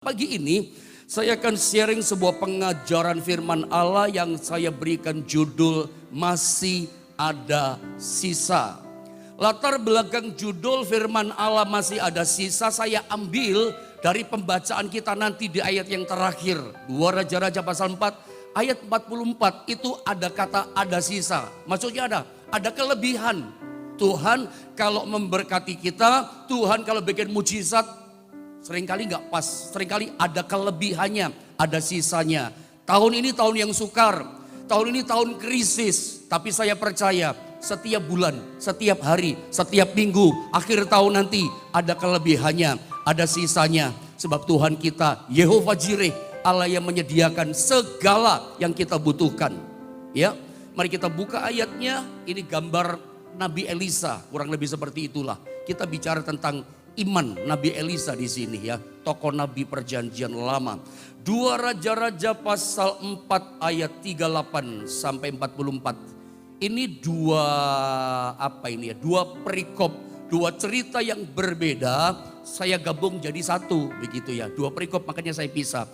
Pagi ini saya akan sharing sebuah pengajaran firman Allah yang saya berikan judul Masih Ada Sisa. Latar belakang judul firman Allah Masih Ada Sisa saya ambil dari pembacaan kita nanti di ayat yang terakhir. 2 Raja-Raja pasal 4 ayat 44 itu ada kata ada sisa. Maksudnya ada kelebihan. Tuhan kalau memberkati kita, Tuhan kalau bikin mujizat, seringkali nggak pas, seringkali ada kelebihannya, ada sisanya. Tahun ini tahun yang sukar, tahun ini tahun krisis. Tapi saya percaya setiap bulan, setiap hari, setiap minggu, akhir tahun nanti ada kelebihannya, ada sisanya. Sebab Tuhan kita, Yehova Jireh, Allah yang menyediakan segala yang kita butuhkan. Ya, mari kita buka ayatnya. Ini gambar Nabi Elisa, kurang lebih seperti itulah. Kita bicara tentang iman Nabi Elisa di sini ya, tokoh Nabi Perjanjian Lama. 2 Raja-Raja pasal 4 ayat 38 sampai 44. Ini dua perikop, dua cerita yang berbeda. Saya gabung jadi satu begitu ya. Dua perikop makanya saya pisah.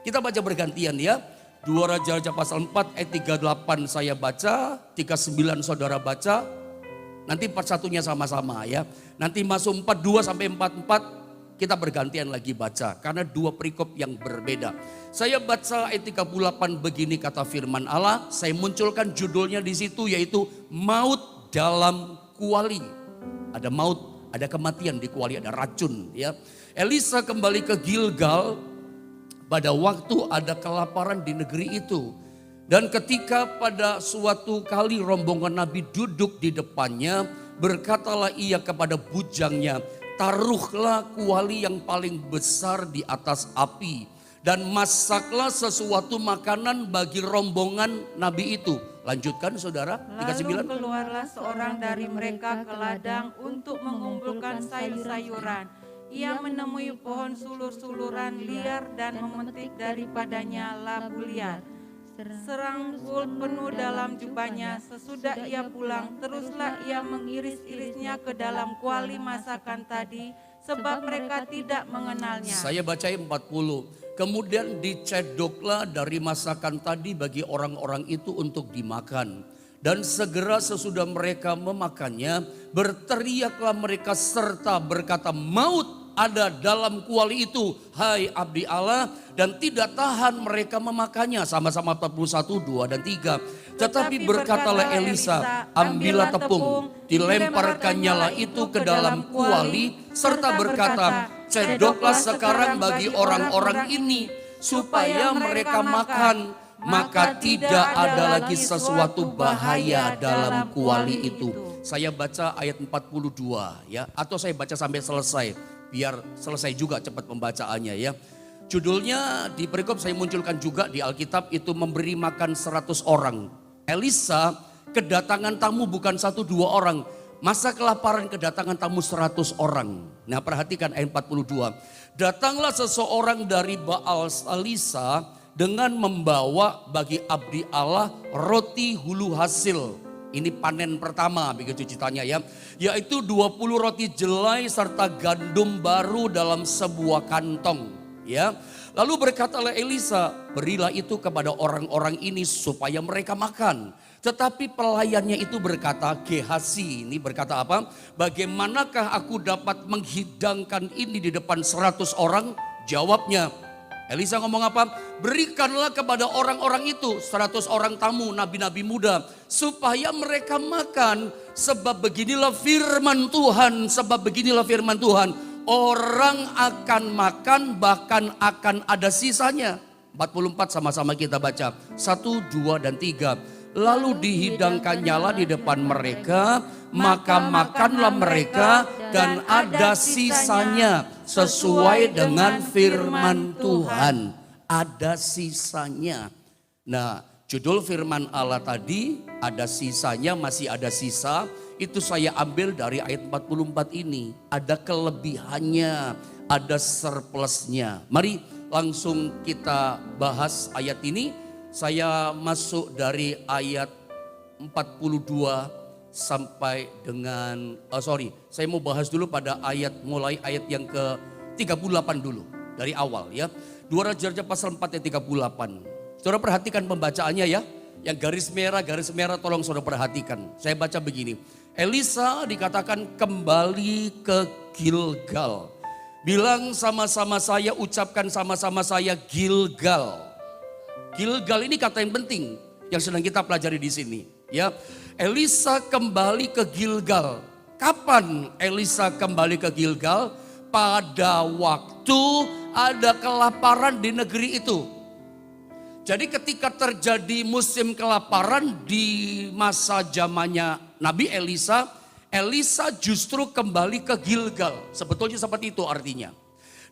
Kita baca bergantian ya. 2 Raja-Raja pasal 4 ayat 38 saya baca, 39 saudara baca. Nanti 41-nya sama-sama ya. Nanti masuk 42 sampai 44 kita bergantian lagi baca. Karena dua perikop yang berbeda. Saya baca ayat 38 begini kata firman Allah. Saya munculkan judulnya di situ yaitu maut dalam kuali. Ada maut, ada kematian di kuali, ada racun ya. Elisa kembali ke Gilgal pada waktu ada kelaparan di negeri itu. Dan ketika pada suatu kali rombongan Nabi duduk di depannya, berkatalah ia kepada bujangnya, taruhlah kuali yang paling besar di atas api dan masaklah sesuatu makanan bagi rombongan Nabi itu. Lanjutkan saudara. Lalu keluarlah seorang dari mereka ke ladang untuk mengumpulkan sayur-sayuran. Ia menemui pohon sulur-suluran liar dan memetik daripadanya labu liar. Serangkul penuh dalam jubahnya. Sesudah ia pulang, teruslah ia mengiris-irisnya ke dalam kuali masakan tadi, sebab mereka tidak mengenalnya. Saya baca 40. Kemudian dicedoklah dari masakan tadi bagi orang-orang itu untuk dimakan. Dan segera sesudah mereka memakannya, berteriaklah mereka serta berkata, maut ada dalam kuali itu, hai abdi Allah, dan tidak tahan mereka memakannya. Sama-sama 41, 2 dan 3. Tetapi berkatalah Elisa, ambillah tepung, dilemparkannyalah itu ke dalam kuali, serta berkata, cedoklah sekarang bagi orang-orang ini, supaya mereka makan, maka tidak ada lagi sesuatu bahaya dalam kuali itu. Saya baca ayat 42 ya, atau saya baca sampai selesai. Biar selesai juga cepat pembacaannya ya. Judulnya di perikop saya munculkan juga di Alkitab itu memberi makan 100 orang. Elisa kedatangan tamu bukan 1-2 orang. Masa kelaparan kedatangan tamu 100 orang. Nah perhatikan ayat 42. Datanglah seseorang dari Baal Salisa dengan membawa bagi abdi Allah roti hulu hasil. Ini panen pertama begitu ceritanya ya. Yaitu 20 roti jelai serta gandum baru dalam sebuah kantong ya. Lalu berkatalah Elisa, berilah itu kepada orang-orang ini supaya mereka makan. Tetapi pelayannya itu berkata, Gehasi ini berkata apa? Bagaimanakah aku dapat menghidangkan ini di depan 100 orang? Jawabnya, Elisa ngomong apa? Berikanlah kepada orang-orang itu 100 orang tamu, nabi-nabi muda, supaya mereka makan. Sebab beginilah firman Tuhan, orang akan makan bahkan akan ada sisanya. 44 sama-sama kita baca. 1, 2 dan 3. Lalu dihidangkannyalah di depan mereka, maka makanlah mereka dan ada sisanya sesuai dengan firman Tuhan. Ada sisanya. Nah, judul firman Allah tadi ada sisanya, masih ada sisa. Itu saya ambil dari ayat 44 ini. Ada kelebihannya, ada surplusnya. Mari langsung kita bahas ayat ini. Saya masuk dari ayat 42 sampai dengan, saya mau bahas dulu pada mulai ayat yang ke 38 dulu. dari awal ya. 2 Raja-Raja pasal 4 ayat 38. Saudara perhatikan pembacaannya ya. Yang garis merah tolong saudara perhatikan. Saya baca begini. Elisa dikatakan kembali ke Gilgal. Bilang sama-sama saya, ucapkan sama-sama saya Gilgal. Gilgal ini kata yang penting yang sedang kita pelajari di sini. Ya, Elisa kembali ke Gilgal. Kapan Elisa kembali ke Gilgal? Pada waktu ada kelaparan di negeri itu. Jadi ketika terjadi musim kelaparan di masa zamannya Nabi Elisa, Elisa justru kembali ke Gilgal. Sebetulnya seperti itu artinya.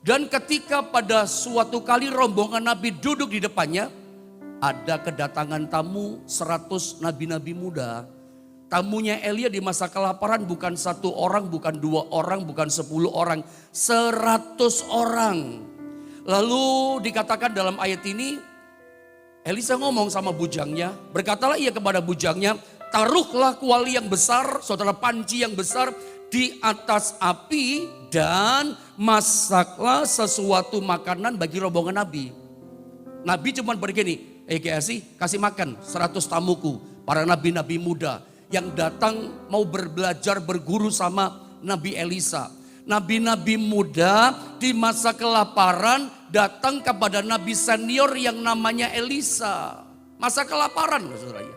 Dan ketika pada suatu kali rombongan Nabi duduk di depannya, ada kedatangan tamu 100 nabi-nabi muda. Tamunya Elia di masa kelaparan bukan 1 orang, bukan 2 orang, bukan 10 orang, 100 orang. Lalu dikatakan dalam ayat ini, Elisa ngomong sama bujangnya, berkatalah ia kepada bujangnya, taruhlah kuali yang besar, saudara panci yang besar di atas api dan masaklah sesuatu makanan bagi rombongan Nabi. Nabi cuma begini, kasih makan 100 tamuku, para nabi-nabi muda yang datang mau belajar berguru sama Nabi Elisa. Nabi-nabi muda di masa kelaparan datang kepada nabi senior yang namanya Elisa. Masa kelaparan saudara.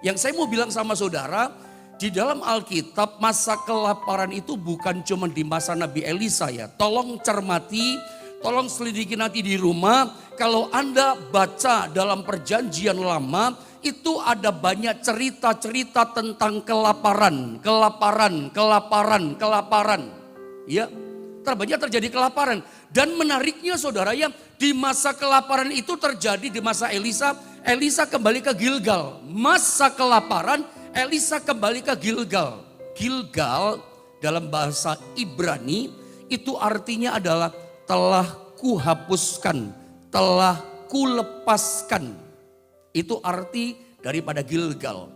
Yang saya mau bilang sama saudara, di dalam Alkitab masa kelaparan itu bukan cuma di masa Nabi Elisa ya. Tolong cermati, tolong selidiki nanti di rumah. Kalau Anda baca dalam perjanjian lama, itu ada banyak cerita-cerita tentang kelaparan. Ya, terbanyak terjadi kelaparan. Dan menariknya saudara ya, di masa kelaparan itu terjadi di masa Elisa. Elisa kembali ke Gilgal. Masa kelaparan, Elisa kembali ke Gilgal. Gilgal dalam bahasa Ibrani itu artinya adalah telah kuhapuskan, telah kulepaskan. Itu arti daripada Gilgal.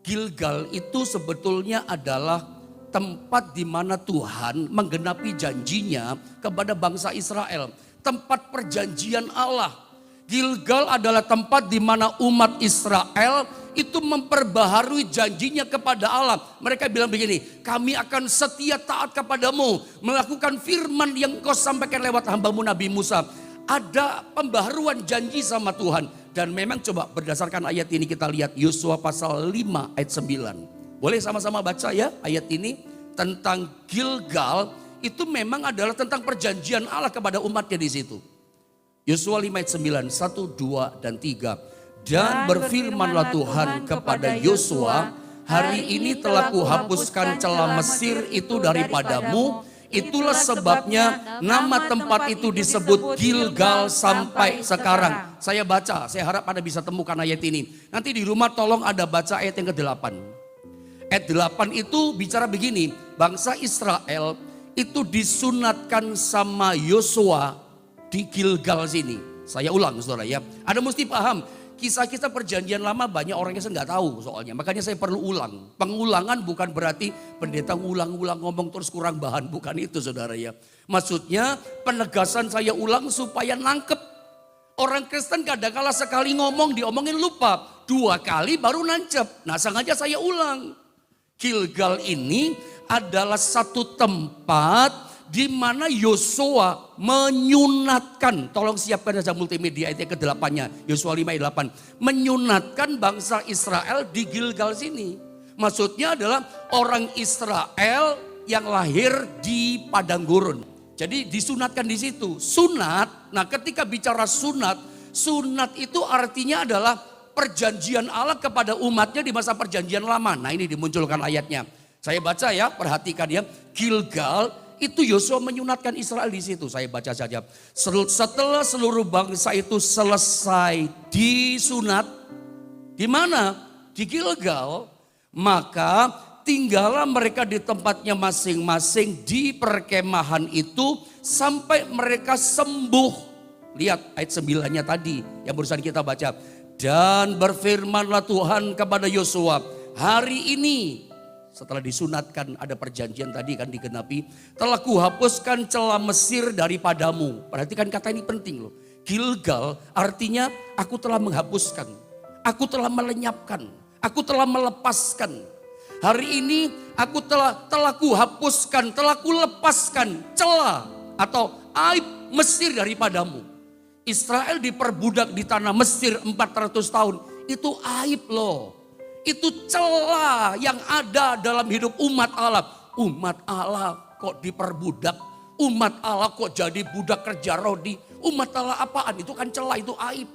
Gilgal itu sebetulnya adalah tempat di mana Tuhan menggenapi janjinya kepada bangsa Israel. Tempat perjanjian Allah. Gilgal adalah tempat di mana umat Israel itu memperbaharui janjinya kepada Allah. Mereka bilang begini, kami akan setia taat kepadamu, melakukan firman yang kau sampaikan lewat hambamu Nabi Musa. Ada pembaharuan janji sama Tuhan. Dan memang coba berdasarkan ayat ini kita lihat Yosua pasal 5 ayat 9. Boleh sama-sama baca ya ayat ini tentang Gilgal. Itu memang adalah tentang perjanjian Allah kepada umatnya di situ. Yosua 5 ayat 9, 1, 2, dan 3. Dan berfirmanlah Tuhan kepada Yosua, hari ini telah kuhapuskan celah Mesir itu daripadamu. Itulah sebabnya nama tempat itu disebut Gilgal sampai sekarang. Saya baca, saya harap Anda bisa temukan ayat ini. Nanti di rumah tolong Anda baca ayat yang ke-8. Ayat 8 itu bicara begini, bangsa Israel itu disunatkan sama Yosua di Gilgal sini. Saya ulang saudara ya, Anda mesti paham. Kisah-kisah perjanjian lama banyak orang yang saya nggak tahu soalnya. Makanya saya perlu ulang. Pengulangan bukan berarti pendeta ngulang-ulang ngomong terus kurang bahan. Bukan itu saudara ya. Maksudnya penegasan saya ulang supaya nangkep. Orang Kristen kadang-kala sekali ngomong diomongin lupa. 2 kali baru nancep. Nah sengaja saya ulang. Gilgal ini adalah satu tempat di mana Yosua menyunatkan, tolong siapkan saja multimedia ayat ke-8-nya, Yosua 5 ayat 8, menyunatkan bangsa Israel di Gilgal sini. Maksudnya adalah orang Israel yang lahir di padang gurun. Jadi disunatkan di situ. Sunat, nah ketika bicara sunat, sunat itu artinya adalah perjanjian Allah kepada umatnya di masa perjanjian lama. Nah ini dimunculkan ayatnya. Saya baca ya, perhatikan ya. Gilgal itu Yosua menyunatkan Israel di situ. Saya baca saja. Setelah seluruh bangsa itu selesai disunat, di mana? Di Gilgal. Maka tinggallah mereka di tempatnya masing-masing di perkemahan itu sampai mereka sembuh. Lihat ayat 9-nya tadi yang barusan kita baca. Dan berfirmanlah Tuhan kepada Yosua, hari ini setelah disunatkan ada perjanjian tadi kan digenapi. Telah kuhapuskan celah Mesir daripadamu. Perhatikan kata ini penting loh. Gilgal artinya aku telah menghapuskan. Aku telah melenyapkan. Aku telah melepaskan. Hari ini aku telah kuhapuskan, telah kulepaskan celah atau aib Mesir daripadamu. Israel diperbudak di tanah Mesir 400 tahun. Itu aib loh. Itu celah yang ada dalam hidup umat Allah. Umat Allah kok diperbudak. Umat Allah kok jadi budak kerja rodi. Umat Allah apaan? Itu kan celah, itu aib.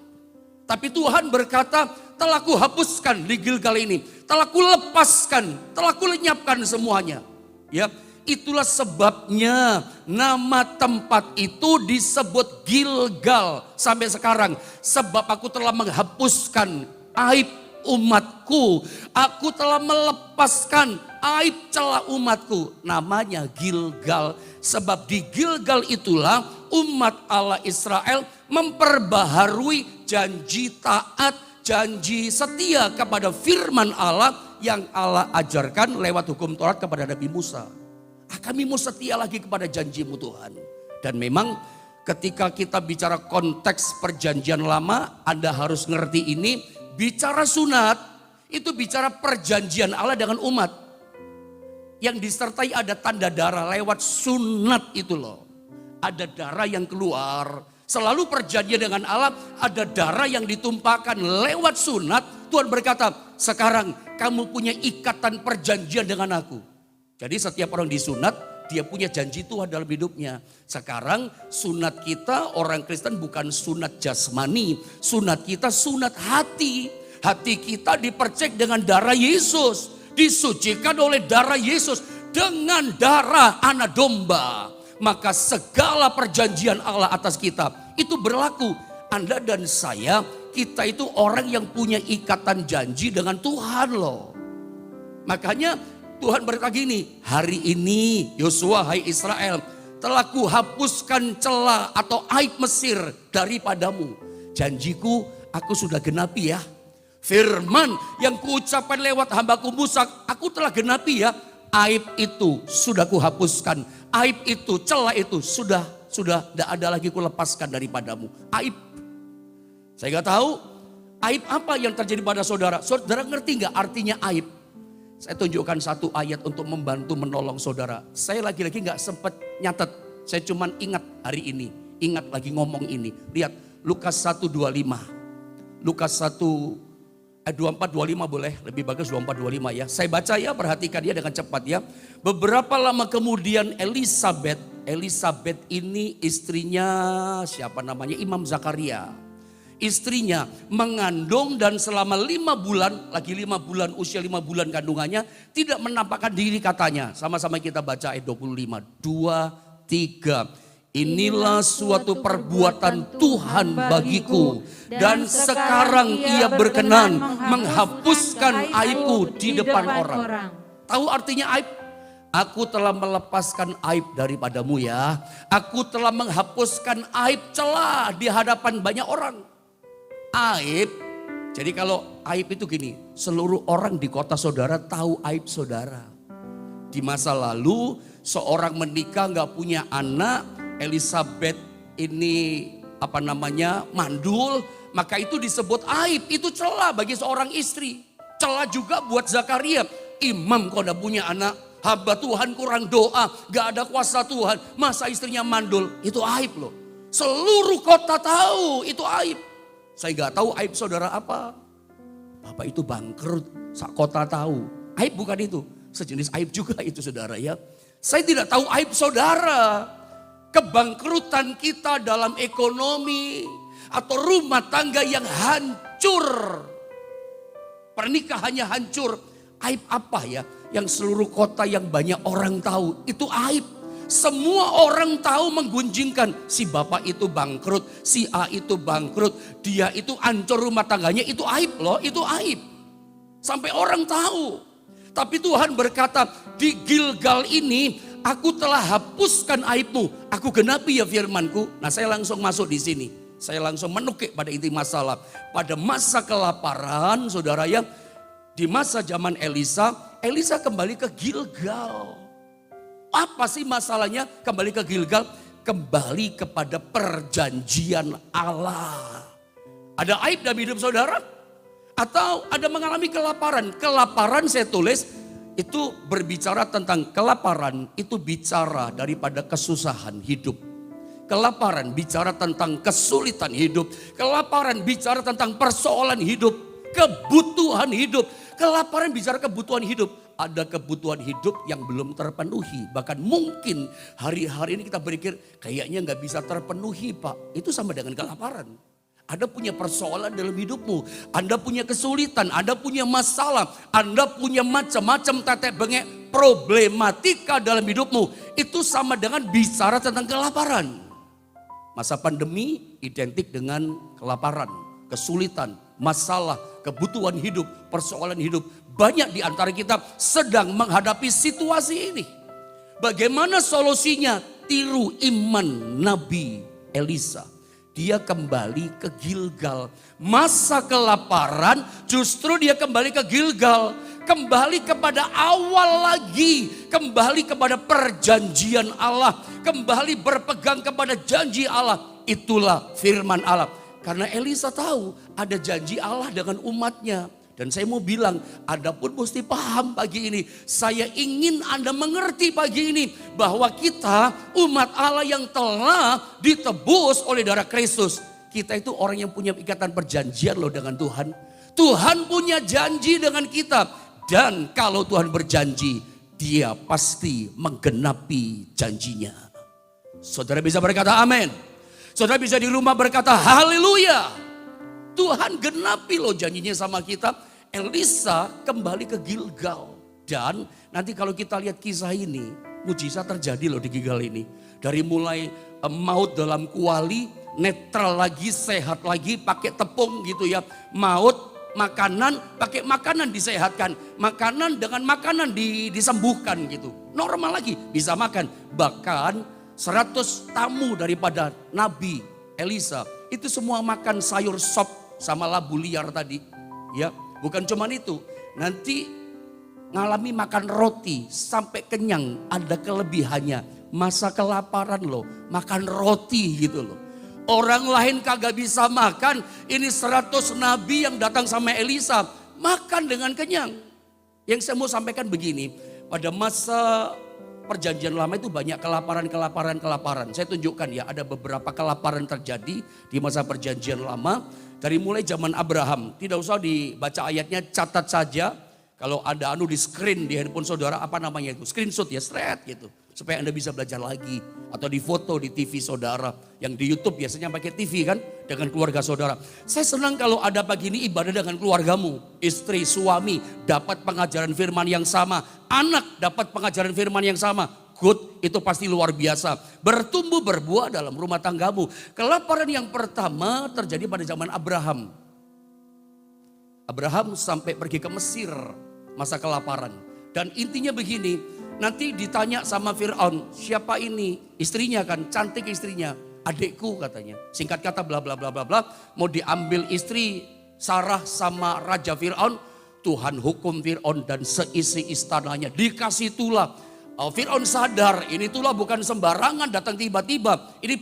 Tapi Tuhan berkata, telah kuhapuskan di Gilgal ini. Telah kulepaskan, telah kulenyapkan semuanya. Ya, itulah sebabnya nama tempat itu disebut Gilgal sampai sekarang. Sebab aku telah menghapuskan aib umatku, aku telah melepaskan aib celah umatku. Namanya Gilgal, sebab di Gilgal itulah umat Allah Israel memperbaharui janji taat, janji setia kepada firman Allah yang Allah ajarkan lewat hukum Taurat kepada Nabi Musa. Kami mau setia lagi kepada janjimu Tuhan. Dan memang ketika kita bicara konteks perjanjian lama, Anda harus ngerti ini. Bicara sunat, itu bicara perjanjian Allah dengan umat. Yang disertai ada tanda darah lewat sunat itu loh. Ada darah yang keluar. Selalu perjanjian dengan Allah, ada darah yang ditumpahkan lewat sunat. Tuhan berkata, sekarang kamu punya ikatan perjanjian dengan aku. Jadi setiap orang disunat, dia punya janji Tuhan dalam hidupnya. Sekarang sunat kita orang Kristen bukan sunat jasmani. Sunat kita sunat hati. Hati kita dipercek dengan darah Yesus. Disucikan oleh darah Yesus. Dengan darah anak domba. Maka segala perjanjian Allah atas kita itu berlaku. Anda dan saya, kita itu orang yang punya ikatan janji dengan Tuhan loh. Makanya Tuhan berkata gini, hari ini Yosua hai Israel, telah kuhapuskan celah atau aib Mesir daripadamu. Janjiku aku sudah genapi ya. Firman yang kuucapkan lewat hambaku Musa, aku telah genapi ya. Aib itu sudah kuhapuskan. Aib itu, celah itu sudah tidak ada lagi kulepaskan daripadamu. Aib. Saya gak tahu aib apa yang terjadi pada saudara. Saudara ngerti gak artinya aib? Saya tunjukkan satu ayat untuk membantu menolong saudara. Saya lagi-lagi gak sempat nyatet. Saya cuman ingat hari ini. Ingat lagi ngomong ini. Lihat Lukas 1:25. Lukas 24:25 boleh. Lebih bagus 24:25 ya. Saya baca ya, perhatikan ya dengan cepat ya. Beberapa lama kemudian Elisabet ini istrinya siapa namanya? Imam Zakaria. Istrinya mengandung dan selama 5 bulan, lagi 5 bulan, usia 5 bulan kandungannya, tidak menampakkan diri katanya. Sama-sama kita baca ayat 25, 2, 3. Inilah suatu perbuatan Tuhan bagiku. Dan sekarang ia berkenan menghapuskan aibku di depan orang. Tahu artinya aib? Aku telah melepaskan aib daripadamu ya. Aku telah menghapuskan aib celah di hadapan banyak orang. Aib, jadi kalau aib itu gini, seluruh orang di kota saudara tahu aib saudara. Di masa lalu seorang menikah gak punya anak, Elisabet ini mandul, maka itu disebut aib, itu celah bagi seorang istri. Celah juga buat Zakaria, imam kok gak punya anak, hamba Tuhan kurang doa, gak ada kuasa Tuhan, masa istrinya mandul, itu aib loh. Seluruh kota tahu itu aib. Saya gak tahu aib saudara apa. Bapak itu bangkrut, sak kota tahu. Aib bukan itu, sejenis aib juga itu saudara ya. Saya tidak tahu aib saudara. Kebangkrutan kita dalam ekonomi atau rumah tangga yang hancur. Pernikahannya hancur. Aib apa ya? Yang seluruh kota yang banyak orang tahu, itu aib. Semua orang tahu menggunjingkan si bapak itu bangkrut, si A itu bangkrut, dia itu hancur rumah tangganya, itu aib loh, itu aib. Sampai orang tahu. Tapi Tuhan berkata, di Gilgal ini aku telah hapuskan aibmu, aku genapi ya firmanku. Nah saya langsung masuk di sini. Saya langsung menukik pada inti masalah. Pada masa kelaparan saudara ya, Di masa zaman Elisa, Elisa kembali ke Gilgal. Apa sih masalahnya kembali ke Gilgal? Kembali kepada perjanjian Allah. Ada aib dalam hidup saudara? Atau ada mengalami kelaparan? Kelaparan saya tulis itu berbicara tentang kelaparan, itu bicara daripada kesusahan hidup. Kelaparan bicara tentang kesulitan hidup. Kelaparan bicara tentang persoalan hidup. Kebutuhan hidup. Kelaparan bicara kebutuhan hidup. Ada kebutuhan hidup yang belum terpenuhi. Bahkan mungkin hari-hari ini kita berpikir kayaknya gak bisa terpenuhi Pak. Itu sama dengan kelaparan. Anda punya persoalan dalam hidupmu. Anda punya kesulitan. Anda punya masalah. Anda punya macam-macam tetek bengek problematika dalam hidupmu. Itu sama dengan bicara tentang kelaparan. Masa pandemi identik dengan kelaparan, kesulitan, masalah, kebutuhan hidup, persoalan hidup. Banyak di antara kita sedang menghadapi situasi ini. Bagaimana solusinya? Tiru iman Nabi Elisa. Dia kembali ke Gilgal. Masa kelaparan justru dia kembali ke Gilgal. Kembali kepada awal lagi. Kembali kepada perjanjian Allah. Kembali berpegang kepada janji Allah. Itulah firman Allah. Karena Elisa tahu ada janji Allah dengan umatnya. Dan saya mau bilang, Anda pun mesti paham pagi ini. Saya ingin Anda mengerti pagi ini. Bahwa kita umat Allah yang telah ditebus oleh darah Kristus. Kita itu orang yang punya ikatan perjanjian loh dengan Tuhan. Tuhan punya janji dengan kita. Dan kalau Tuhan berjanji, Dia pasti menggenapi janjinya. Saudara bisa berkata amin. Saudara bisa di rumah berkata haleluya. Tuhan genapi loh janjinya sama kita. Elisa kembali ke Gilgal. Dan nanti kalau kita lihat kisah ini, mujizat terjadi loh di Gilgal ini. Dari mulai maut dalam kuali, netral lagi, sehat lagi, pakai tepung gitu ya. Maut, makanan, pakai makanan disehatkan. Makanan dengan makanan disembuhkan gitu. Normal lagi, bisa makan. Bahkan 100 tamu daripada Nabi Elisa, itu semua makan sayur sop sama labu liar tadi. Ya, bukan cuma itu. Nanti ngalami makan roti sampai kenyang, ada kelebihannya. Masa kelaparan loh, makan roti gitu loh. Orang lain kagak bisa makan, ini 100 nabi yang datang sama Elisa, makan dengan kenyang. Yang saya mau sampaikan begini, pada masa perjanjian lama itu banyak kelaparan. Saya tunjukkan ya, ada beberapa kelaparan terjadi di masa perjanjian lama. Dari mulai zaman Abraham, tidak usah dibaca ayatnya, catat saja. Kalau ada di screen di handphone saudara, apa namanya itu? Screenshot ya, straight gitu. Supaya Anda bisa belajar lagi. Atau di foto di TV saudara. Yang di YouTube biasanya pakai TV kan, dengan keluarga saudara. Saya senang kalau ada pagi ini ibadah dengan keluargamu. Istri, suami dapat pengajaran firman yang sama. Anak dapat pengajaran firman yang sama. Good, itu pasti luar biasa. Bertumbuh berbuah dalam rumah tanggamu. Kelaparan yang pertama terjadi pada zaman Abraham. Abraham sampai pergi ke Mesir masa kelaparan. Dan intinya begini, nanti ditanya sama Fir'aun, siapa ini? Istrinya kan, cantik istrinya. Adikku katanya. Singkat kata bla bla bla bla bla. Mau diambil istri Sarah sama Raja Fir'aun. Tuhan hukum Fir'aun dan seisi istananya. Dikasih tulah. Fir'aun sadar ini tulah bukan sembarangan datang tiba-tiba. Ini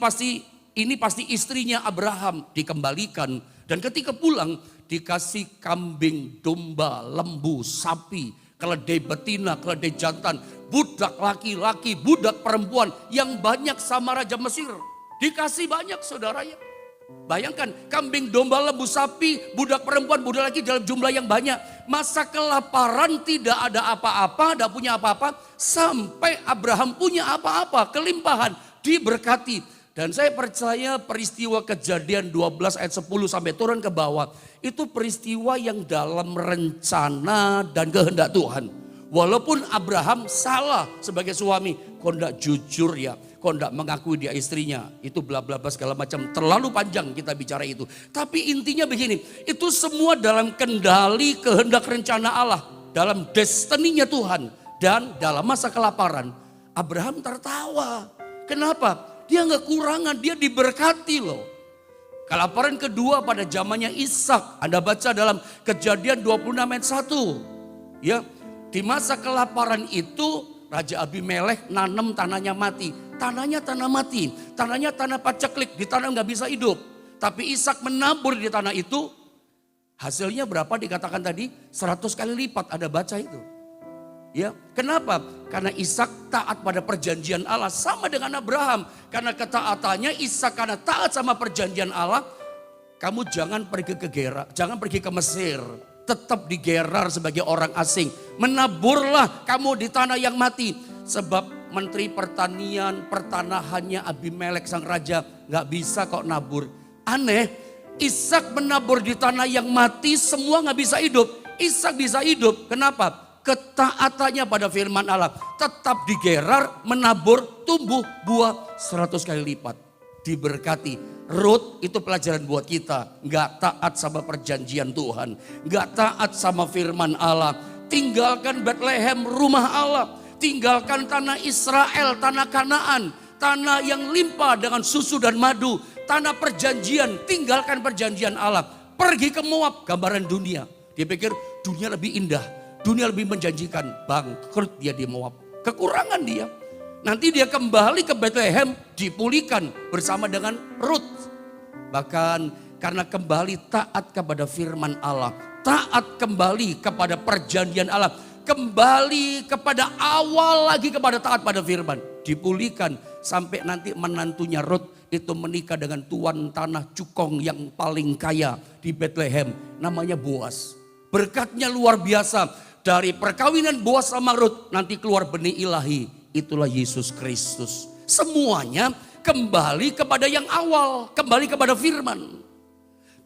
pasti istrinya Abraham, dikembalikan. Dan ketika pulang dikasih kambing, domba, lembu, sapi, keledai betina, keledai jantan, budak laki-laki, budak perempuan yang banyak sama Raja Mesir. Dikasih banyak saudaranya. Bayangkan kambing, domba, lembu, sapi, budak perempuan, budak laki dalam jumlah yang banyak. Masa kelaparan tidak ada apa-apa, tidak punya apa-apa. Sampai Abraham punya apa-apa, kelimpahan, diberkati. Dan saya percaya peristiwa Kejadian 12 ayat 10 sampai turun ke bawah. Itu peristiwa yang dalam rencana dan kehendak Tuhan. Walaupun Abraham salah sebagai suami, kok enggak jujur ya, kok enggak mengakui dia istrinya, itu bla bla bla segala macam, terlalu panjang kita bicara itu. Tapi intinya begini, itu semua dalam kendali kehendak rencana Allah, dalam destininya Tuhan. Dan dalam masa kelaparan, Abraham tertawa. Kenapa? Dia enggak kurangan, dia diberkati loh. Kelaparan kedua pada zamannya Ishak. Anda baca dalam Kejadian 26 ayat 1. Ya, di masa kelaparan itu Raja Abimelek nanam tanahnya mati. Tanahnya tanah mati, tanahnya tanah paceklik, di tanah nggak bisa hidup. Tapi Ishak menabur di tanah itu, hasilnya berapa dikatakan tadi? 100 kali lipat, ada baca itu. Ya, kenapa? Karena Ishak taat pada perjanjian Allah sama dengan Abraham. Karena ketaatannya Ishak karena taat sama perjanjian Allah, kamu jangan pergi ke Gerar, jangan pergi ke Mesir. Tetap di Gerar sebagai orang asing. Menaburlah kamu di tanah yang mati. Sebab menteri pertanian, pertanahannya Abimelek sang raja nggak bisa kok nabur. Aneh, Ishak menabur di tanah yang mati, semua nggak bisa hidup. Ishak bisa hidup, kenapa? Ketaatannya pada firman Allah. Tetap di Gerar, menabur, tumbuh, buah 100 kali lipat. Diberkati. Rut itu pelajaran buat kita. Gak taat sama perjanjian Tuhan. Gak taat sama firman Allah. Tinggalkan Bethlehem, rumah Allah. Tinggalkan tanah Israel, tanah Kanaan. Tanah yang limpah dengan susu dan madu. Tanah perjanjian, tinggalkan perjanjian Allah. Pergi ke Moab, gambaran dunia. Dia pikir dunia lebih indah. Dunia lebih menjanjikan, bangkrut dia di Moab. Kekurangan dia. Nanti dia kembali ke Bethlehem, dipulihkan bersama dengan Rut. Bahkan karena kembali taat kepada firman Allah. Taat kembali kepada perjanjian Allah. Kembali kepada awal lagi kepada taat pada firman. Dipulihkan sampai nanti menantunya Rut itu menikah dengan tuan tanah cukong yang paling kaya di Bethlehem. Namanya Boas. Berkatnya luar biasa. Dari perkawinan Boas sama Rut nanti keluar benih ilahi. Itulah Yesus Kristus. Semuanya kembali kepada yang awal. Kembali kepada firman.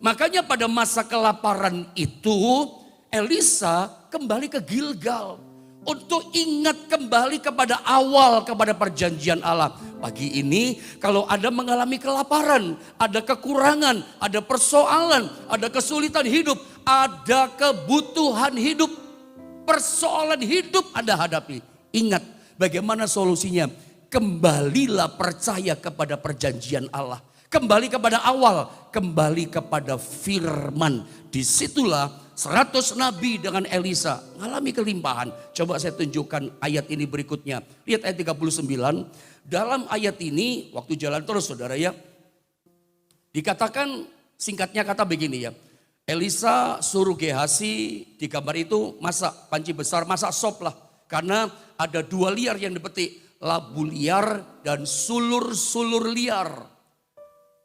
Makanya pada masa kelaparan itu Elisa kembali ke Gilgal. Untuk ingat kembali kepada awal, kepada perjanjian Allah. Pagi ini kalau Anda mengalami kelaparan, ada kekurangan, ada persoalan, ada kesulitan hidup, ada kebutuhan hidup, persoalan hidup Anda hadapi. Ingat bagaimana solusinya. Kembalilah percaya kepada perjanjian Allah. Kembali kepada awal, kembali kepada firman. Disitulah 100 nabi dengan Elisa mengalami kelimpahan. Coba saya tunjukkan ayat ini berikutnya. Lihat ayat 39. Dalam ayat ini, waktu jalan terus saudara ya. Dikatakan singkatnya kata begini ya. Elisa suruh Gehasi di gambar itu masak panci besar, masak sop lah. Karena ada 2 liar yang dipetik. Labu liar dan sulur-sulur liar.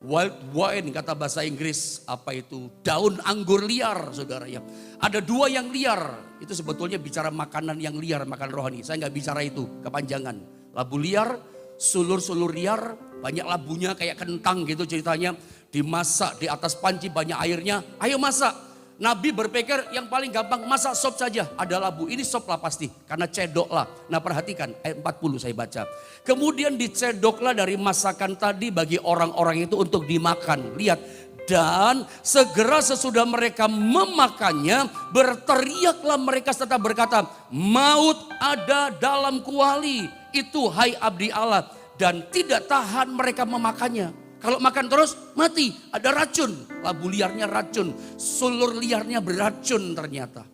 Wild wine kata bahasa Inggris, apa itu? Daun anggur liar saudara ya. Ada 2 yang liar, itu sebetulnya bicara makanan yang liar, makanan rohani. Saya nggak bicara itu, kepanjangan. Labu liar, sulur-sulur liar, banyak labunya kayak kentang gitu ceritanya. Dimasak di atas panci banyak airnya, ayo masak. Nabi berpikir yang paling gampang masak sop saja, ada labu, ini sop lah pasti, karena cedok lah. Nah perhatikan ayat 40 saya baca. Kemudian dicedoklah dari masakan tadi bagi orang-orang itu untuk dimakan. Lihat, dan segera sesudah mereka memakannya, berteriaklah mereka serta berkata, maut ada dalam kuali itu hai abdi Allah. Dan tidak tahan mereka memakannya. Kalau makan terus mati, ada racun. Labu liarnya racun, sulur liarnya beracun ternyata.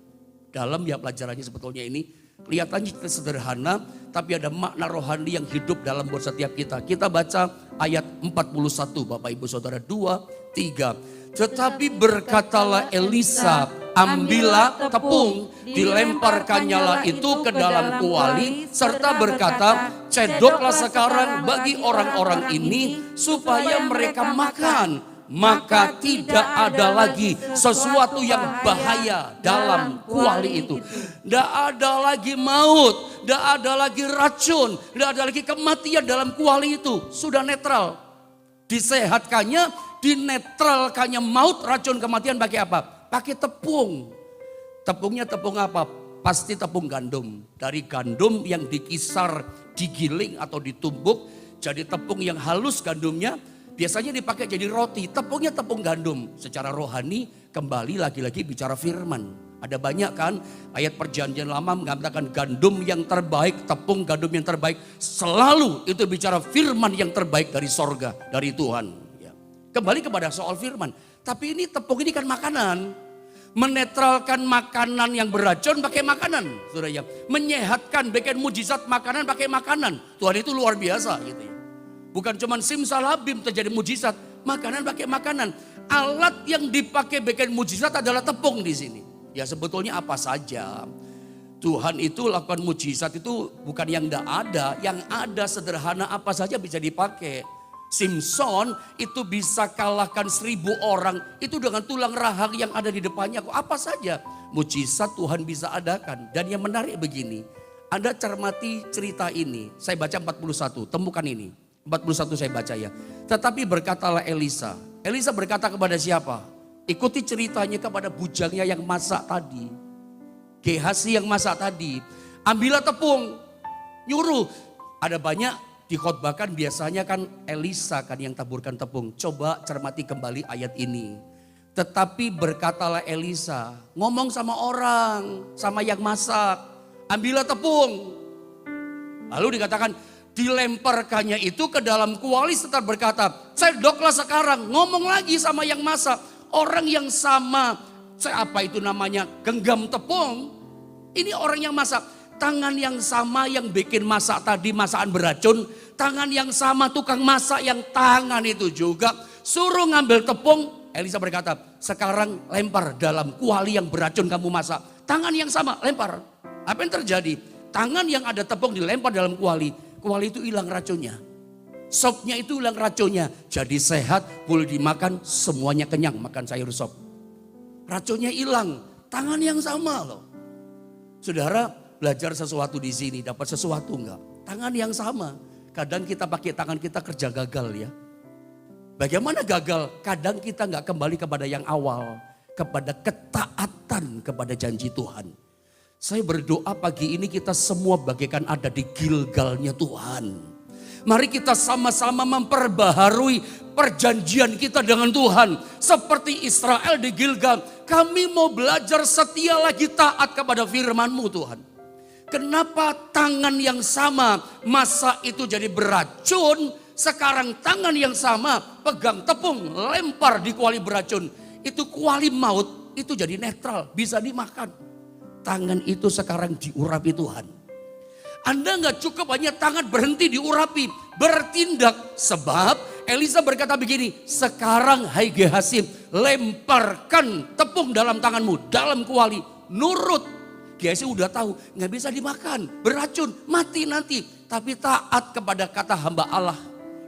Dalam ya pelajarannya sebetulnya ini. Kelihatannya sederhana, tapi ada makna rohani yang hidup dalam buat setiap kita. Kita baca ayat 41 Bapak Ibu Saudara 2, 3. Tetapi berkatalah Elisa, ambillah tepung, dilemparkannyalah itu ke dalam kuali, serta berkata, cedoklah sekarang bagi orang-orang ini supaya mereka makan. Maka tidak ada lagi sesuatu yang bahaya dalam kuali itu. Tidak ada lagi maut, tidak ada lagi racun, tidak ada lagi kematian dalam kuali itu. Sudah netral. Disehatkannya, dinetralkannya maut, racun, kematian pakai apa? Pakai tepung. Tepungnya tepung apa? Pasti tepung gandum. Dari gandum yang dikisar, digiling atau ditumbuk. Jadi tepung yang halus gandumnya. Biasanya dipakai jadi roti, tepungnya tepung gandum. Secara rohani kembali lagi-lagi bicara firman. Ada banyak kan ayat perjanjian lama mengatakan gandum yang terbaik, tepung gandum yang terbaik. Selalu itu bicara firman yang terbaik dari sorga, dari Tuhan. Ya. Kembali kepada soal firman. Tapi ini tepung ini kan makanan. Menetralkan makanan yang beracun pakai makanan. Saudara ya. Menyehatkan, bikin mujizat makanan pakai makanan. Tuhan itu luar biasa gitu ya. Bukan cuma simsalabim terjadi mujizat. Makanan pakai makanan. Alat yang dipakai bikin mujizat adalah tepung di sini. Ya sebetulnya apa saja. Tuhan itu lakukan mujizat itu bukan yang tidak ada. Yang ada sederhana apa saja bisa dipakai. Simpson itu bisa kalahkan 1000 orang. Itu dengan tulang rahang yang ada di depannya. Apa saja mujizat Tuhan bisa adakan. Dan yang menarik begini. Anda cermati cerita ini. Saya baca 41. Temukan ini. 41 saya baca ya. Tetapi berkatalah Elisa. Elisa berkata kepada siapa? Ikuti ceritanya kepada bujangnya yang masak tadi. Gehazi yang masak tadi, ambillah tepung, nyuruh. Ada banyak dikhotbahkan biasanya kan Elisa kan yang taburkan tepung. Coba cermati kembali ayat ini. Tetapi berkatalah Elisa, ngomong sama orang, sama yang masak, ambillah tepung. Lalu dikatakan dilemparkannya itu ke dalam kuali serta berkata, cedoklah sekarang, ngomong lagi sama yang masak. Orang yang sama, apa itu namanya, genggam tepung. Ini orang yang masak, tangan yang sama yang bikin masak tadi masakan beracun, tangan yang sama tukang masak yang tangan itu juga suruh ngambil tepung. Elisa berkata, sekarang lempar dalam kuali yang beracun kamu masak. Tangan yang sama lempar. Apa yang terjadi? Tangan yang ada tepung dilempar dalam kuali. Kuali itu hilang racunnya. Sopnya itu hilang racunnya. Jadi sehat, boleh dimakan, semuanya kenyang makan sayur sop. Racunnya hilang, tangan yang sama loh. Saudara belajar sesuatu di sini, dapat sesuatu enggak? Tangan yang sama. Kadang kita pakai tangan kita kerja gagal ya. Bagaimana gagal? Kadang kita enggak kembali kepada yang awal. Kepada ketaatan kepada janji Tuhan. Saya berdoa pagi ini kita semua bagaikan ada di Gilgalnya Tuhan. Mari kita sama-sama memperbaharui perjanjian kita dengan Tuhan. Seperti Israel di Gilgal. Kami mau belajar setia lagi taat kepada firman-Mu Tuhan. Kenapa tangan yang sama masa itu jadi beracun. Sekarang tangan yang sama pegang tepung lempar di kuali beracun. Itu kuali maut itu jadi netral bisa dimakan. Tangan itu sekarang diurapi Tuhan. Anda nggak cukup hanya tangan berhenti diurapi, bertindak. Sebab Elisa berkata begini, sekarang hai Gehazi, lemparkan tepung dalam tanganmu, dalam kuali, nurut. Gehazi udah tahu, nggak bisa dimakan, beracun, mati nanti. Tapi taat kepada kata hamba Allah,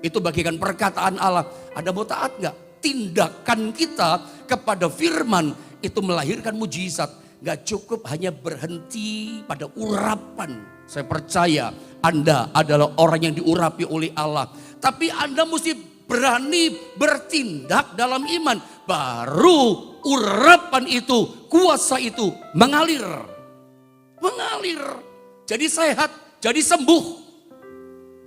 itu bagikan perkataan Allah. Ada mau taat nggak? Tindakan kita kepada firman itu melahirkan mujizat. Nggak cukup hanya berhenti pada urapan. Saya percaya Anda adalah orang yang diurapi oleh Allah. Tapi Anda mesti berani bertindak dalam iman. Baru urapan itu, kuasa itu mengalir. Mengalir. Jadi sehat, jadi sembuh.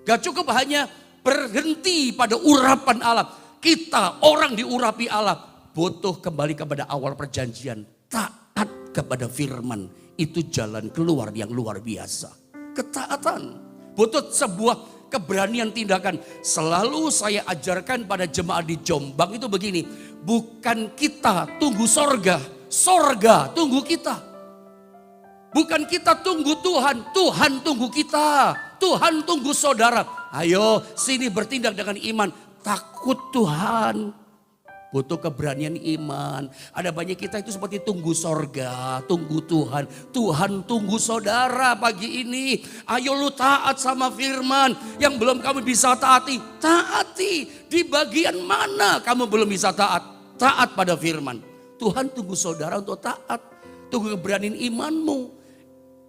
Gak cukup hanya berhenti pada urapan Allah. Kita orang diurapi Allah. Butuh kembali kepada awal perjanjian. Taat kepada firman. Itu jalan keluar yang luar biasa. Ketaatan, butuh sebuah keberanian tindakan. Selalu saya ajarkan pada jemaat di Jombang itu begini. Bukan kita tunggu sorga, sorga tunggu kita. Bukan kita tunggu Tuhan, Tuhan tunggu kita. Tuhan tunggu saudara. Ayo sini bertindak dengan iman. Takut Tuhan. Butuh keberanian iman. Ada banyak kita itu seperti tunggu sorga, tunggu Tuhan. Tuhan tunggu saudara pagi ini. Ayo lu taat sama firman. Yang belum kamu bisa taati, taati. Di bagian mana kamu belum bisa taat? Taat pada firman. Tuhan tunggu saudara untuk taat. Tunggu keberanian imanmu.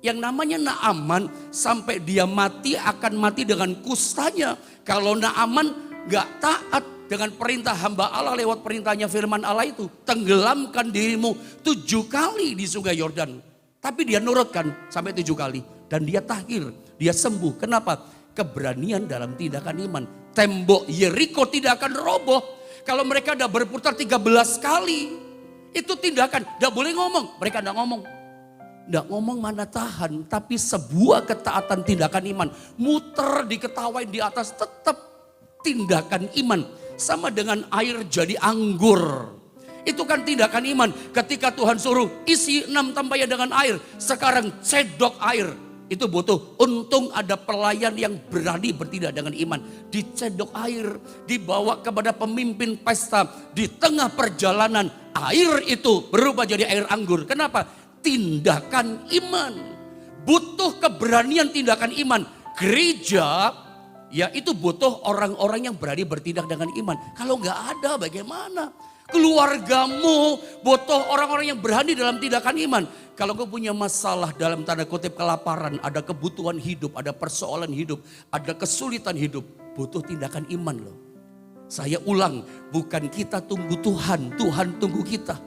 Yang namanya Naaman sampai dia mati akan mati dengan kustanya. Kalau Naaman gak taat dengan perintah hamba Allah lewat perintahnya firman Allah itu. Tenggelamkan dirimu 7 kali di sungai Yordan. Tapi dia nurutkan sampai 7 kali. Dan dia tahir, dia sembuh. Kenapa? Keberanian dalam tindakan iman. Tembok Yeriko tidak akan roboh. Kalau mereka udah berputar 13 kali. Itu tindakan, gak boleh ngomong. Mereka gak ngomong. Gak ngomong mana tahan. Tapi sebuah ketaatan tindakan iman. Muter diketawain di atas tetap tindakan iman. Sama dengan air jadi anggur. Itu kan tindakan iman. Ketika Tuhan suruh isi 6 tempayan dengan air, sekarang cedok air. Itu butuh, untung ada pelayan yang berani bertindak dengan iman. Dicedok air, dibawa kepada pemimpin pesta. Di tengah perjalanan, air itu berubah jadi air anggur. Kenapa? Tindakan iman. Butuh keberanian tindakan iman. Gereja, ya itu butuh orang-orang yang berani bertindak dengan iman. Kalau nggak ada bagaimana? Keluargamu butuh orang-orang yang berani dalam tindakan iman. Kalau kau punya masalah dalam tanda kutip kelaparan, ada kebutuhan hidup, ada persoalan hidup, ada kesulitan hidup, butuh tindakan iman loh. Saya ulang, bukan kita tunggu Tuhan, Tuhan tunggu kita.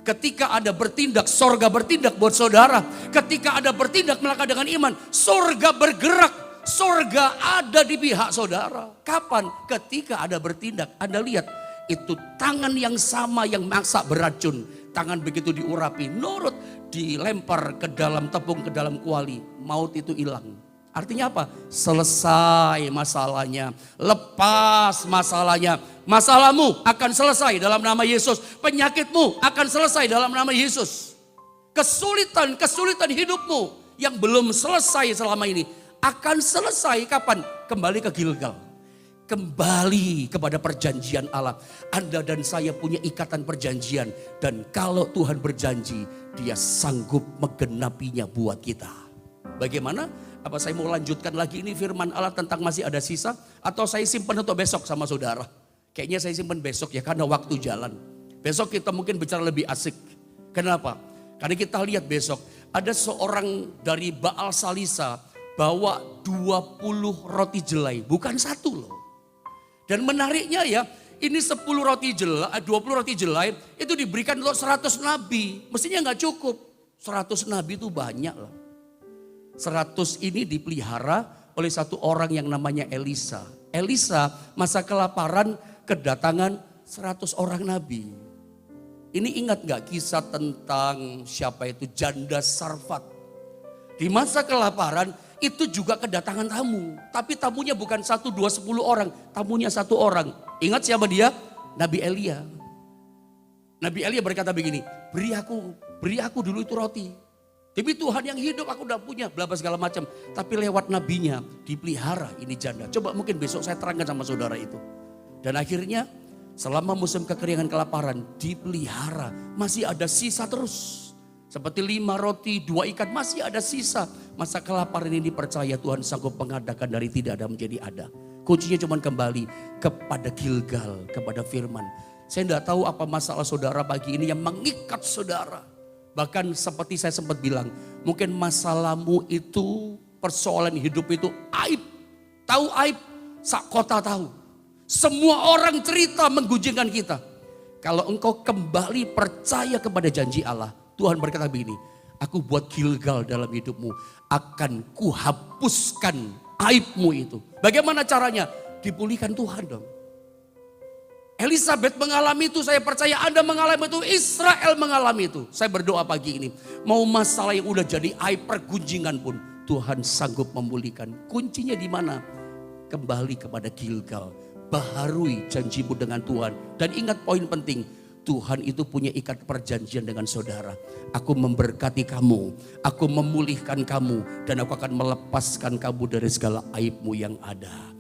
Ketika ada bertindak, sorga bertindak buat saudara. Ketika ada bertindak melangkah dengan iman, sorga bergerak, sorga ada di pihak saudara. Kapan? Ketika ada bertindak. Anda lihat, itu tangan yang sama yang masak beracun. Tangan begitu diurapi, nurut, dilempar ke dalam tepung, ke dalam kuali. Maut itu hilang. Artinya apa? Selesai masalahnya. Lepas masalahnya. Masalahmu akan selesai dalam nama Yesus. Penyakitmu akan selesai dalam nama Yesus. Kesulitan hidupmu yang belum selesai selama ini akan selesai kapan? Kembali ke Gilgal. Kembali kepada perjanjian Allah. Anda dan saya punya ikatan perjanjian. Dan kalau Tuhan berjanji, Dia sanggup menggenapinya buat kita. Bagaimana? Apa saya mau lanjutkan lagi ini firman Allah tentang masih ada sisa? Atau saya simpan untuk besok sama saudara? Kayaknya saya simpan besok ya, karena waktu jalan. Besok kita mungkin bicara lebih asik. Kenapa? Karena kita lihat besok ada seorang dari Baal Salisa bawa 20 roti jelai. Bukan satu loh. Dan menariknya ya, ini 20 roti jelai itu diberikan untuk 100 nabi. Mestinya nggak cukup. 100 nabi itu banyak lah. 100 ini dipelihara oleh satu orang yang namanya Elisa. Elisa masa kelaparan kedatangan 100 orang nabi. Ini ingat gak kisah tentang siapa itu janda Sarfat. Di masa kelaparan itu juga kedatangan tamu. Tapi tamunya bukan 1, 2, 10 orang. Tamunya 1 orang. Ingat siapa dia? Nabi Elia. Nabi Elia berkata begini, beri aku dulu itu roti. Tapi Tuhan yang hidup aku udah punya, bla bla segala macam. Tapi lewat nabinya dipelihara ini janda. Coba mungkin besok saya terangkan sama saudara itu. Dan akhirnya selama musim kekeringan kelaparan dipelihara. Masih ada sisa terus. Seperti 5 roti, 2 ikan masih ada sisa. Masa kelaparan ini percaya Tuhan sanggup mengadakan dari tidak ada menjadi ada. Kuncinya cuma kembali kepada Gilgal, kepada firman. Saya tidak tahu apa masalah saudara pagi ini yang mengikat saudara. Bahkan seperti saya sempat bilang, mungkin masalahmu itu, persoalan hidup itu aib. Tahu aib, sak kota tahu. Semua orang cerita menggunjingkan kita. Kalau engkau kembali percaya kepada janji Allah, Tuhan berkata begini, aku buat Gilgal dalam hidupmu, akan kuhapuskan aibmu itu. Bagaimana caranya? Dipulihkan Tuhan dong. Elizabeth mengalami itu, saya percaya Anda mengalami itu, Israel mengalami itu. Saya berdoa pagi ini, mau masalah yang udah jadi aib pergunjingan pun, Tuhan sanggup memulihkan. Kuncinya di mana? Kembali kepada Gilgal, baharui janjimu dengan Tuhan. Dan ingat poin penting, Tuhan itu punya ikat perjanjian dengan saudara. Aku memberkati kamu, aku memulihkan kamu, dan aku akan melepaskan kamu dari segala aibmu yang ada.